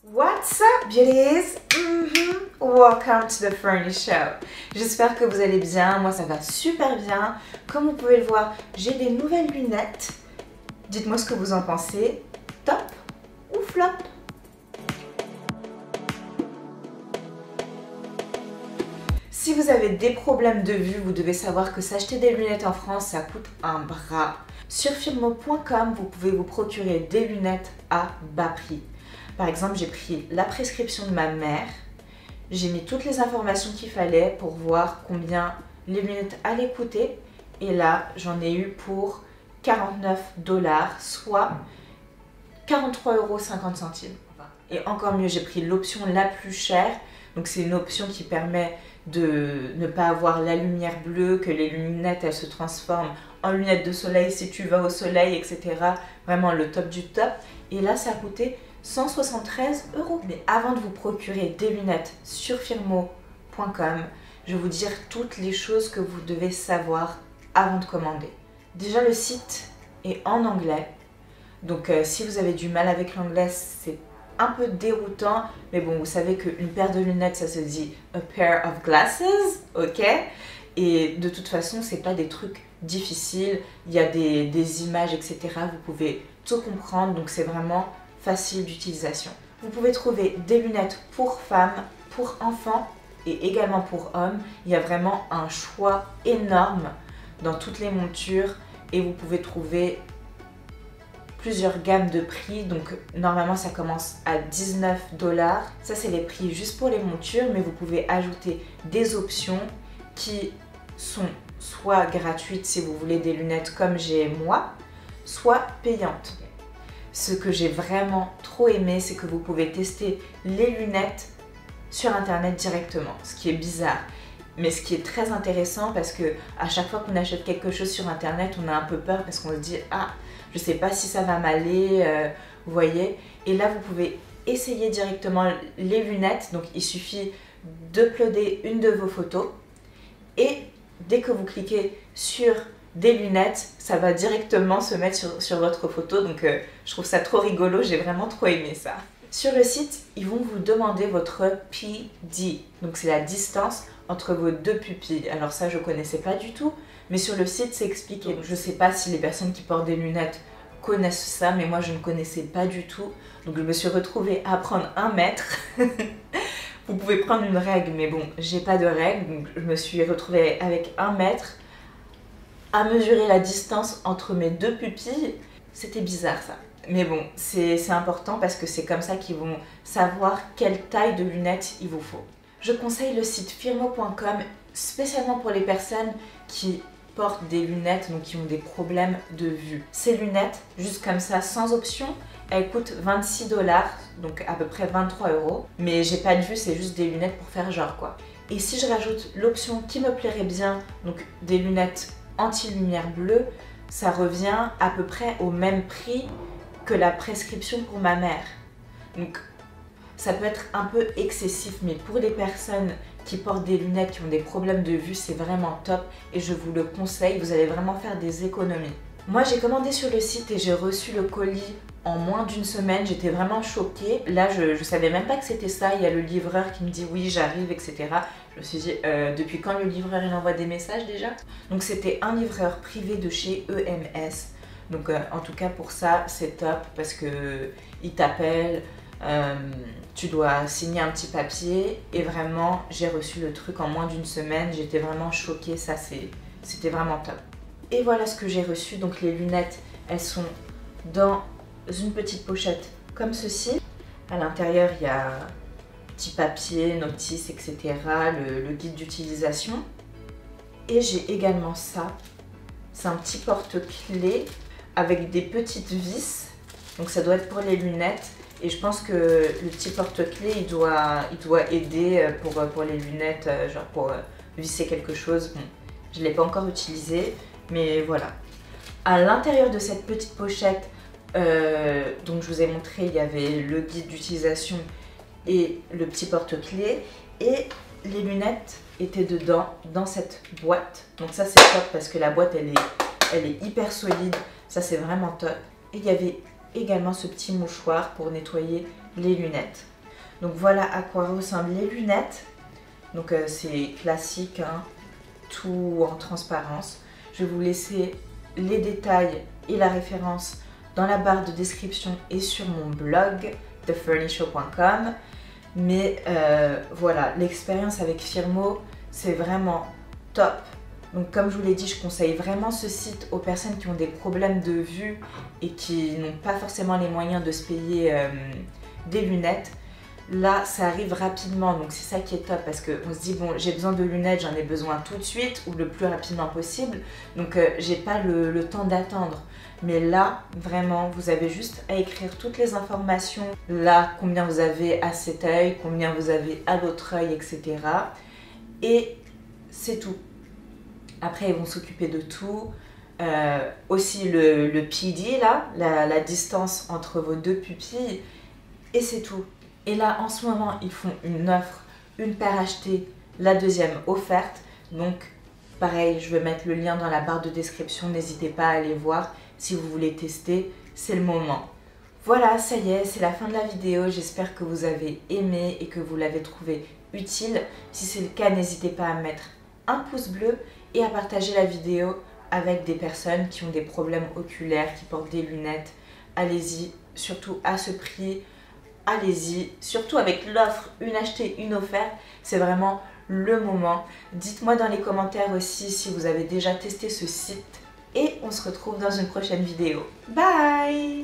What's up, beauties? Welcome to the Fernie Show. J'espère que vous allez bien. Moi, ça va super bien. Comme vous pouvez le voir, j'ai des nouvelles lunettes. Dites-moi ce que vous en pensez. Top ou flop? Si vous avez des problèmes de vue, vous devez savoir que s'acheter des lunettes en France, ça coûte un bras. Sur Firmo.com, vous pouvez vous procurer des lunettes à bas prix. Par exemple, j'ai pris la prescription de ma mère. J'ai mis toutes les informations qu'il fallait pour voir combien les lunettes allaient coûter. Et là, j'en ai eu pour 49 $, soit 43,50 €. Et encore mieux, j'ai pris l'option la plus chère. Donc c'est une option qui permet de ne pas avoir la lumière bleue, que les lunettes elles se transforment en lunettes de soleil si tu vas au soleil, etc. Vraiment le top du top. Et là, ça a coûté 173 €. Mais avant de vous procurer des lunettes sur Firmo.com, je vais vous dire toutes les choses que vous devez savoir avant de commander. Déjà, le site est en anglais. Donc si vous avez du mal avec l'anglais, c'est un peu déroutant, mais bon, vous savez qu'une paire de lunettes, ça se dit a pair of glasses, ok? Et de toute façon, c'est pas des trucs difficiles, il y a des images, etc. Vous pouvez tout comprendre, donc c'est vraiment facile d'utilisation. Vous pouvez trouver des lunettes pour femmes, pour enfants et également pour hommes. Il y a vraiment un choix énorme dans toutes les montures et vous pouvez trouver plusieurs gammes de prix, donc normalement ça commence à 19 $. Ça c'est les prix juste pour les montures, mais vous pouvez ajouter des options qui sont soit gratuites si vous voulez des lunettes comme j'ai moi, soit payantes. Ce que j'ai vraiment trop aimé, c'est que vous pouvez tester les lunettes sur internet directement, ce qui est bizarre. Mais ce qui est très intéressant parce que à chaque fois qu'on achète quelque chose sur internet, on a un peu peur parce qu'on se dit « Ah, je sais pas si ça va m'aller, vous voyez ?» Et là, vous pouvez essayer directement les lunettes. Donc, il suffit d'uploader une de vos photos. Et dès que vous cliquez sur des lunettes, ça va directement se mettre sur votre photo. Donc, je trouve ça trop rigolo. J'ai vraiment trop aimé ça. Sur le site, ils vont vous demander votre PD. Donc, c'est la distance entre vos deux pupilles. Alors ça, je ne connaissais pas du tout. Mais sur le site, c'est expliqué. Je ne sais pas si les personnes qui portent des lunettes connaissent ça, mais moi, je ne connaissais pas du tout. Donc, je me suis retrouvée à prendre 1 mètre. Vous pouvez prendre une règle, mais bon, j'ai pas de règle. Donc, je me suis retrouvée avec 1 mètre à mesurer la distance entre mes deux pupilles. C'était bizarre, ça. Mais bon, c'est important parce que c'est comme ça qu'ils vont savoir quelle taille de lunettes il vous faut. Je conseille le site Firmo.com spécialement pour les personnes qui portent des lunettes, donc qui ont des problèmes de vue. Ces lunettes, juste comme ça, sans option, elles coûtent 26 $, donc à peu près 23 €. Mais j'ai pas de vue, c'est juste des lunettes pour faire genre quoi. Et si je rajoute l'option qui me plairait bien, donc des lunettes anti-lumière bleue, ça revient à peu près au même prix que la prescription pour ma mère. Donc ça peut être un peu excessif, mais pour les personnes qui portent des lunettes, qui ont des problèmes de vue, c'est vraiment top et je vous le conseille, vous allez vraiment faire des économies. Moi j'ai commandé sur le site et j'ai reçu le colis en moins d'1 semaine, j'étais vraiment choquée. Là je savais même pas que c'était ça, il y a le livreur qui me dit oui j'arrive, etc. Je me suis dit depuis quand le livreur il envoie des messages déjà? Donc c'était un livreur privé de chez EMS. Donc en tout cas pour ça c'est top parce que il t'appelle, tu dois signer un petit papier et vraiment j'ai reçu le truc en moins d'1 semaine, j'étais vraiment choquée, ça c'était vraiment top. Et voilà ce que j'ai reçu, donc les lunettes elles sont dans une petite pochette comme ceci. À l'intérieur il y a petit papier, notice, etc. le guide d'utilisation. Et j'ai également ça, c'est un petit porte-clés avec des petites vis, donc ça doit être pour les lunettes et je pense que le petit porte-clés il doit aider pour les lunettes, genre pour visser quelque chose. Bon, je ne l'ai pas encore utilisé, mais voilà. À l'intérieur de cette petite pochette, donc je vous ai montré, il y avait le guide d'utilisation et le petit porte-clés et les lunettes étaient dedans dans cette boîte. Donc ça c'est top parce que la boîte elle est hyper solide, ça c'est vraiment top. Et il y avait également ce petit mouchoir pour nettoyer les lunettes. Donc voilà à quoi ressemblent les lunettes. Donc c'est classique, hein, tout en transparence. Je vais vous laisser les détails et la référence dans la barre de description et sur mon blog thefurnyshow.com. Mais voilà, l'expérience avec Firmo, c'est vraiment top. Donc comme je vous l'ai dit, je conseille vraiment ce site aux personnes qui ont des problèmes de vue et qui n'ont pas forcément les moyens de se payer des lunettes. Là, ça arrive rapidement, donc c'est ça qui est top parce qu'on se dit, bon, j'ai besoin de lunettes, j'en ai besoin tout de suite ou le plus rapidement possible. Donc j'ai pas le temps d'attendre. Mais là, vraiment, vous avez juste à écrire toutes les informations. Là, combien vous avez à cet œil, combien vous avez à l'autre œil, etc. Et c'est tout. Après, ils vont s'occuper de tout. Aussi le PD, là, la distance entre vos deux pupilles. Et c'est tout. Et là, en ce moment, ils font une offre, une paire achetée, la deuxième offerte. Donc, pareil, je vais mettre le lien dans la barre de description. N'hésitez pas à aller voir si vous voulez tester. C'est le moment. Voilà, ça y est, c'est la fin de la vidéo. J'espère que vous avez aimé et que vous l'avez trouvé utile. Si c'est le cas, n'hésitez pas à mettre un pouce bleu et à partager la vidéo avec des personnes qui ont des problèmes oculaires, qui portent des lunettes. Allez-y, surtout à ce prix. Allez-y, surtout avec l'offre une achetée, une offerte, c'est vraiment le moment. Dites-moi dans les commentaires aussi si vous avez déjà testé ce site et on se retrouve dans une prochaine vidéo. Bye!